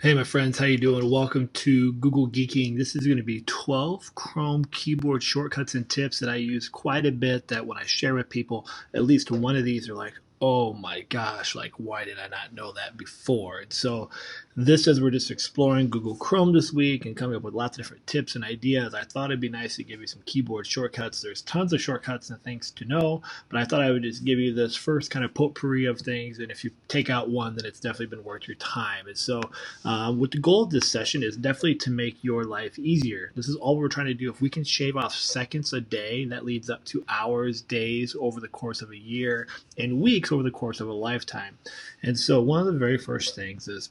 Hey my friends, how you doing? Welcome to Google Geeking. This is going to be 12 Chrome keyboard shortcuts and tips that I use quite a bit that when I share with people, at least one of these are like, oh my gosh, like why did I not know that before? And so this as we're just exploring Google Chrome this week and coming up with lots of different tips and ideas, I thought it'd be nice to give you some keyboard shortcuts. There's tons of shortcuts and things to know, but I thought I would just give you this first kind of potpourri of things, and if you take out one, then it's definitely been worth your time. And so what the goal of this session is definitely to make your life easier. This is all we're trying to do. If we can shave off seconds a day, that leads up to hours, days over the course of a year, and weeks over the course of a lifetime. And so one of the very first things is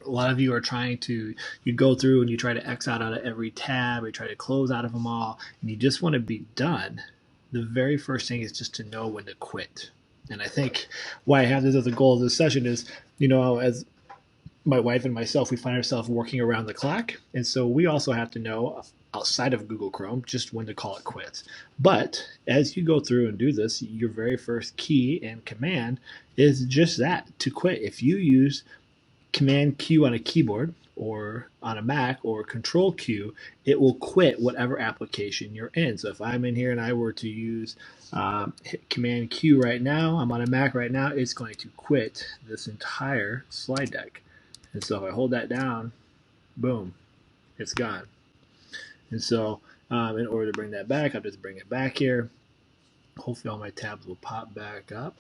a lot of you are trying to, you go through and you try to X out of every tab, you try to close out of them all, and you just want to be done. The very first thing is just to know when to quit. And I think why I have this as a goal of this session is, as my wife and myself, we find ourselves working around the clock. And so we also have to know outside of Google Chrome just when to call it quits. But as you go through and do this, your very first key and command is just that, to quit. If you use Command Q on a keyboard or on a Mac or Control Q, it will quit whatever application you're in. So if I'm in here and I were to use hit Command Q right now, I'm on a Mac right now, it's going to quit this entire slide deck. And so if I hold that down, boom, it's gone. And so in order to bring that back, I'll just bring it back here. Hopefully all my tabs will pop back up.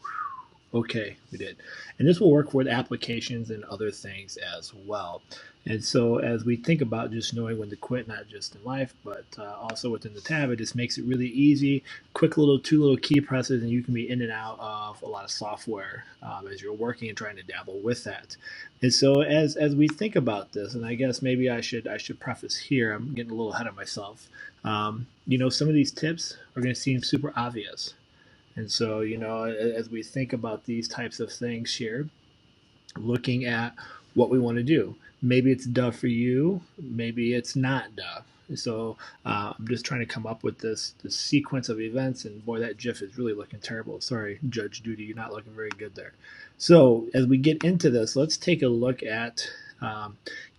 Okay, we did. And this will work with applications and other things as well. And so as we think about just knowing when to quit, not just in life, but also within the tab, it just makes it really easy. Quick two little key presses, and you can be in and out of a lot of software as you're working and trying to dabble with that. And so as we think about this, and I guess maybe I should preface here, I'm getting a little ahead of myself. Some of these tips are going to seem super obvious. And so, as we think about these types of things here, looking at what we want to do, maybe it's duh for you, maybe it's not duh. So I'm just trying to come up with this sequence of events, and boy, that GIF is really looking terrible. Sorry, Judge Judy, you're not looking very good there. So as we get into this, let's take a look at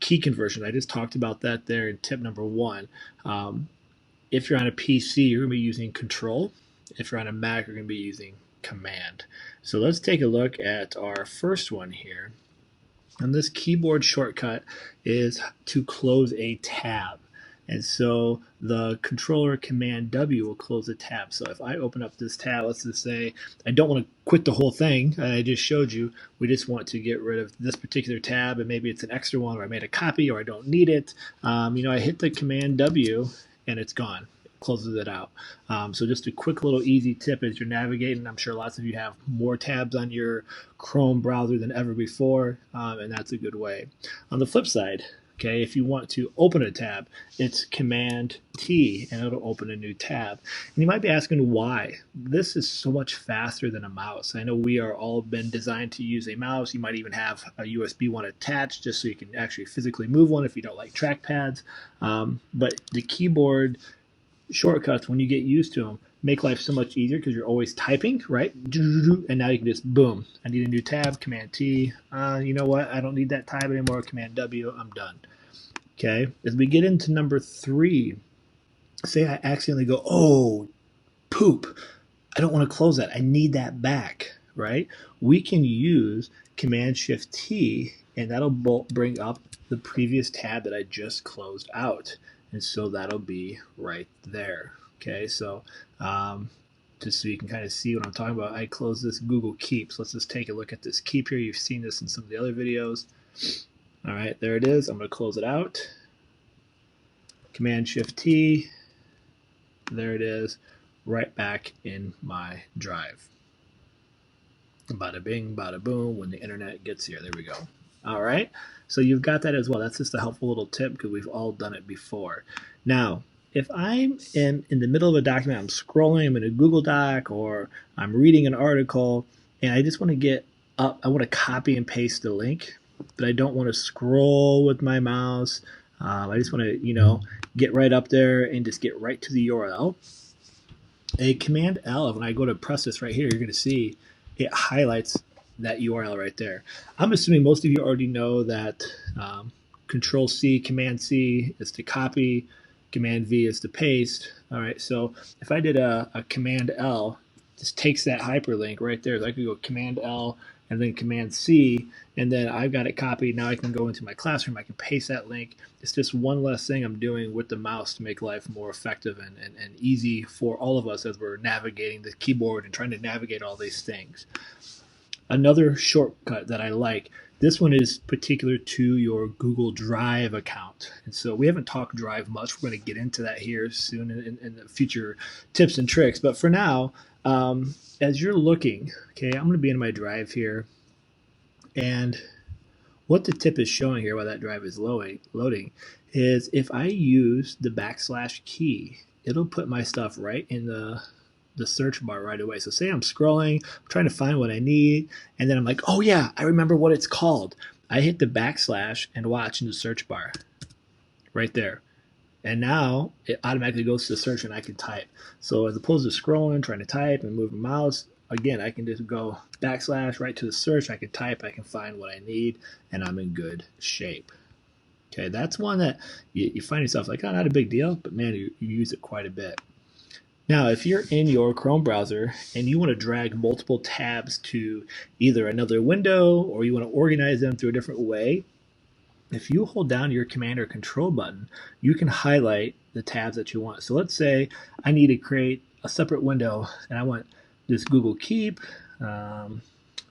key conversion. I just talked about that there in tip number one. If you're on a PC, you're going to be using Control. If you're on a Mac, you're going to be using Command. So let's take a look at our first one here. And this keyboard shortcut is to close a tab. And so the controller Command W will close a tab. So if I open up this tab, let's just say I don't want to quit the whole thing I just showed you. We just want to get rid of this particular tab, and maybe it's an extra one, or I made a copy, or I don't need it. I hit the Command W and it's gone. Closes it out. So just a quick little easy tip as you're navigating. I'm sure lots of you have more tabs on your Chrome browser than ever before, and that's a good way. On the flip side, okay, if you want to open a tab, it's Command T and it'll open a new tab. And you might be asking why. This is so much faster than a mouse. I know we are all been designed to use a mouse. You might even have a USB one attached just so you can actually physically move one if you don't like trackpads. But the keyboard shortcuts, when you get used to them, make life so much easier because you're always typing, right? And now you can just, boom, I need a new tab, Command T. You know what? I don't need that tab anymore, Command W, I'm done. Okay, as we get into number 3, say I accidentally go, oh, poop, I don't want to close that. I need that back, right? We can use Command Shift T, and that'll bring up the previous tab that I just closed out. And so that'll be right there. Okay, so just so you can kind of see what I'm talking about, I close this Google Keep. So let's just take a look at this Keep here. You've seen this in some of the other videos. All right, there it is. I'm going to close it out. Command Shift T. There it is, right back in my drive. Bada bing, bada boom, when the internet gets here. There we go. All right, so you've got that as well. That's just a helpful little tip because we've all done it before. Now, if I'm in the middle of a document, I'm scrolling, I'm in a Google Doc, or I'm reading an article, and I just want to get up, I want to copy and paste the link, but I don't want to scroll with my mouse. I just want to, get right up there and just get right to the URL. A Command L, when I go to press this right here, you're going to see it highlights that URL right there. I'm assuming most of you already know that Control C, Command C is to copy, Command V is to paste. All right, so if I did a Command L, just takes that hyperlink right there. So I could go Command L and then Command C, and then I've got it copied. Now I can go into my classroom. I can paste that link. It's just one less thing I'm doing with the mouse to make life more effective and easy for all of us as we're navigating the keyboard and trying to navigate all these things. Another shortcut that I like, this one is particular to your Google Drive account. And so we haven't talked Drive much. We're going to get into that here soon in the future tips and tricks. But for now, as you're looking, okay, I'm going to be in my Drive here. And what the tip is showing here while that Drive is loading is if I use the / key, it'll put my stuff right in the search bar right away. So say I'm scrolling, I'm trying to find what I need, and then I'm like, oh yeah, I remember what it's called. I hit the / and watch in the search bar right there. And now it automatically goes to the search and I can type. So as opposed to scrolling, trying to type and move the mouse, again, I can just go / right to the search. I can type, I can find what I need, and I'm in good shape. Okay, that's one that you find yourself like, oh, not a big deal, but man, you use it quite a bit. Now, if you're in your Chrome browser and you want to drag multiple tabs to either another window or you want to organize them through a different way, if you hold down your Command or Control button, you can highlight the tabs that you want. So let's say I need to create a separate window and I want this Google Keep. I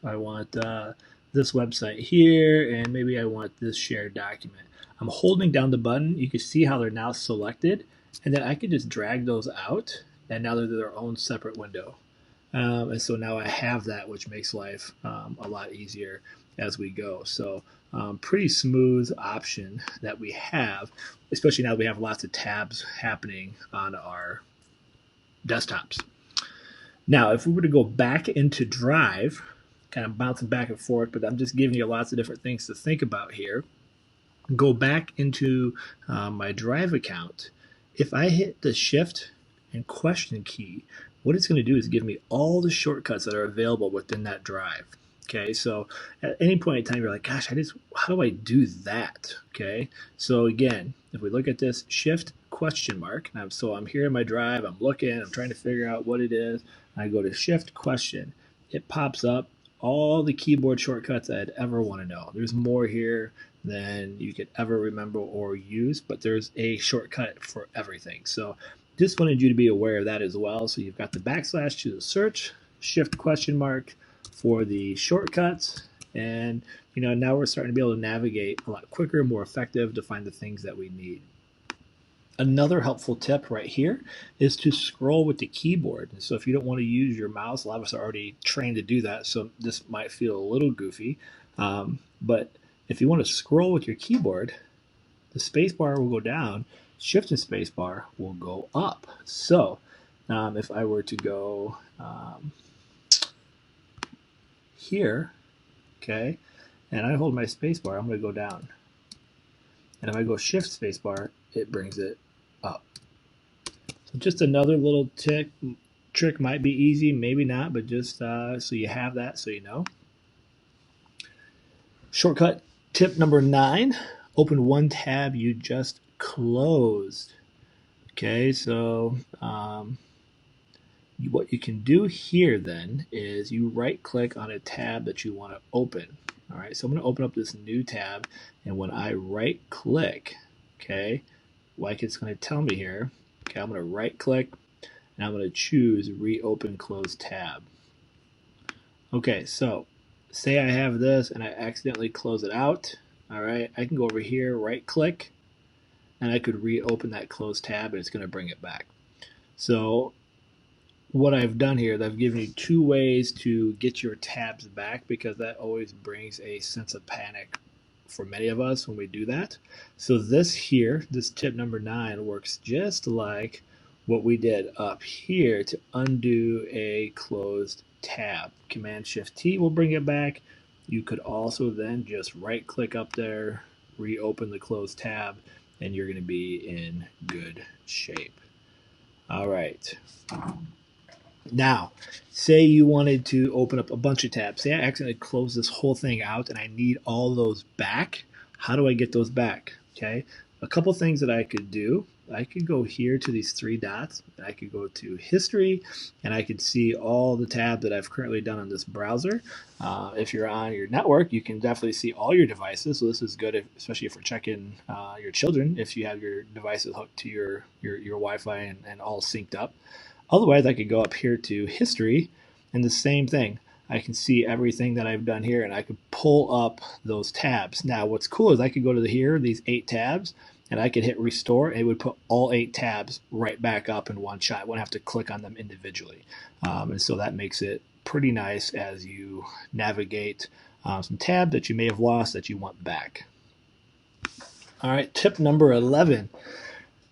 want this website here, and maybe I want this shared document. I'm holding down the button. You can see how they're now selected, and then I can just drag those out, and now they're their own separate window. And so now I have that, which makes life a lot easier as we go. So pretty smooth option that we have, especially now that we have lots of tabs happening on our desktops. Now, if we were to go back into Drive, kind of bouncing back and forth, but I'm just giving you lots of different things to think about here. Go back into my Drive account. If I hit the Shift and question key, what it's going to do is give me all the shortcuts that are available within that Drive. Okay, so at any point in time, you're like, gosh, how do I do that? Okay, so again, if we look at this, Shift question mark, so I'm here in my Drive, I'm looking, I'm trying to figure out what it is. I go to Shift question. It pops up all the keyboard shortcuts I'd ever want to know. There's more here than you could ever remember or use, but there's a shortcut for everything. So just wanted you to be aware of that as well. So you've got the / to the search, Shift question mark for the shortcuts, and now we're starting to be able to navigate a lot quicker, more effective to find the things that we need. Another helpful tip right here is to scroll with the keyboard. So if you don't want to use your mouse, a lot of us are already trained to do that, so this might feel a little goofy. But if you want to scroll with your keyboard, the space bar will go down, Shift and space bar will go up. So if I were to go here, okay, and I hold my space bar, I'm going to go down. And if I go Shift space bar, it brings it up. So just another little trick, might be easy, maybe not, but just so you have that, so you know. Shortcut tip number 9, open one tab you just closed. Okay, so what you can do here then is you right click on a tab that you want to open. All right, so I'm going to open up this new tab, and when I right click, okay, like it's going to tell me here, okay, I'm going to right click and I'm going to choose reopen closed tab. Okay, so say I have this and I accidentally close it out. All right, I can go over here, right click, and I could reopen that closed tab and it's going to bring it back. So what I've done here is I've given you 2 ways to get your tabs back, because that always brings a sense of panic for many of us when we do that. So this here, this tip number 9, works just like what we did up here to undo a closed tab. Command Shift T will bring it back. You could also then just right click up there, reopen the closed tab, and you're going to be in good shape. All right. Now, say you wanted to open up a bunch of tabs. Say I accidentally closed this whole thing out and I need all those back. How do I get those back? Okay, a couple things that I could do. I could go here to these three dots. I could go to history and I could see all the tabs that I've currently done on this browser. If you're on your network, you can definitely see all your devices. So this is good, especially if you're checking your children, if you have your devices hooked to your Wi-Fi and all synced up. Otherwise, I could go up here to history and the same thing. I can see everything that I've done here and I could pull up those tabs. Now, what's cool is I could go to here, these 8 tabs, and I could hit restore and it would put all 8 tabs right back up in one shot. I wouldn't have to click on them individually. And so that makes it pretty nice as you navigate some tabs that you may have lost that you want back. All right, tip number 11.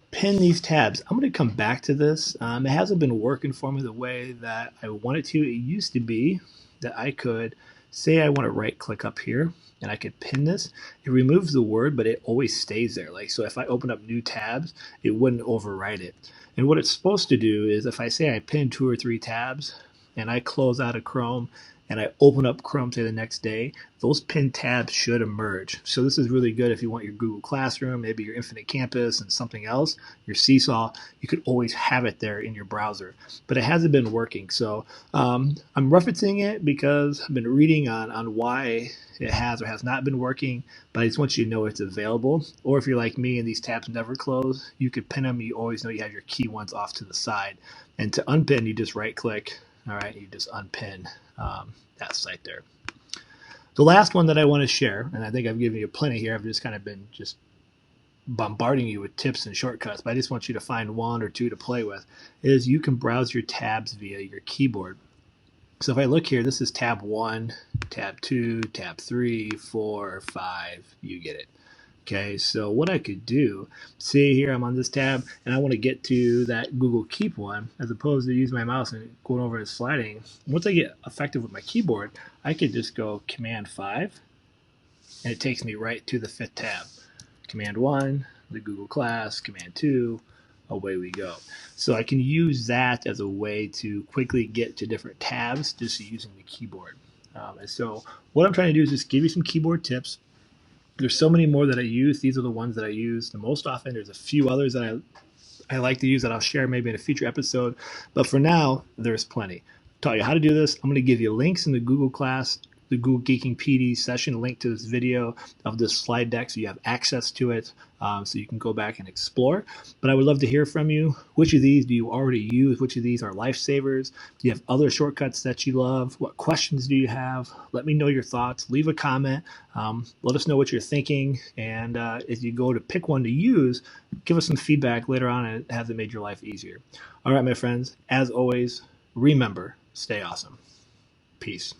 Pin these tabs. I'm going to come back to this. It hasn't been working for me the way that I want it to. It used to be that I could say I want to right click up here and I could pin this. It removes the word, but it always stays there. Like, so if I open up new tabs, it wouldn't overwrite it. And what it's supposed to do is if I say I pin 2 or 3 tabs and I close out of Chrome and I open up Chrome, say the next day, those pinned tabs should emerge. So this is really good if you want your Google Classroom, maybe your Infinite Campus and something else, your Seesaw, you could always have it there in your browser. But it hasn't been working. So I'm referencing it because I've been reading on why it has or has not been working, but I just want you to know it's available. Or if you're like me and these tabs never close, you could pin them. You always know you have your key ones off to the side. And to unpin, you just right click. All right, you just unpin that site there. The last one that I want to share, and I think I've given you plenty here, I've just kind of been just bombarding you with tips and shortcuts, but I just want you to find 1 or 2 to play with, is you can browse your tabs via your keyboard. So if I look here, this is tab 1, tab 2, tab 3, 4, 5, you get it. Okay, so what I could do, see here I'm on this tab and I want to get to that Google Keep one as opposed to using my mouse and going over and sliding. Once I get effective with my keyboard, I could just go Command 5 and it takes me right to the 5th tab. Command 1, the Google Class, Command 2, away we go. So I can use that as a way to quickly get to different tabs just using the keyboard. And so what I'm trying to do is just give you some keyboard tips. There's so many more that I use. These are the ones that I use the most often. There's a few others that I like to use that I'll share maybe in a future episode. But for now, there's plenty. I'll tell you how to do this. I'm going to give you links in the Google class, the Google Geeking PD session, link to this video of this slide deck so you have access to it so you can go back and explore. But I would love to hear from you. Which of these do you already use? Which of these are lifesavers? Do you have other shortcuts that you love? What questions do you have? Let me know your thoughts. Leave a comment. Let us know what you're thinking. And if you go to pick one to use, give us some feedback later on and has it made your life easier. All right, my friends, as always, remember, stay awesome. Peace.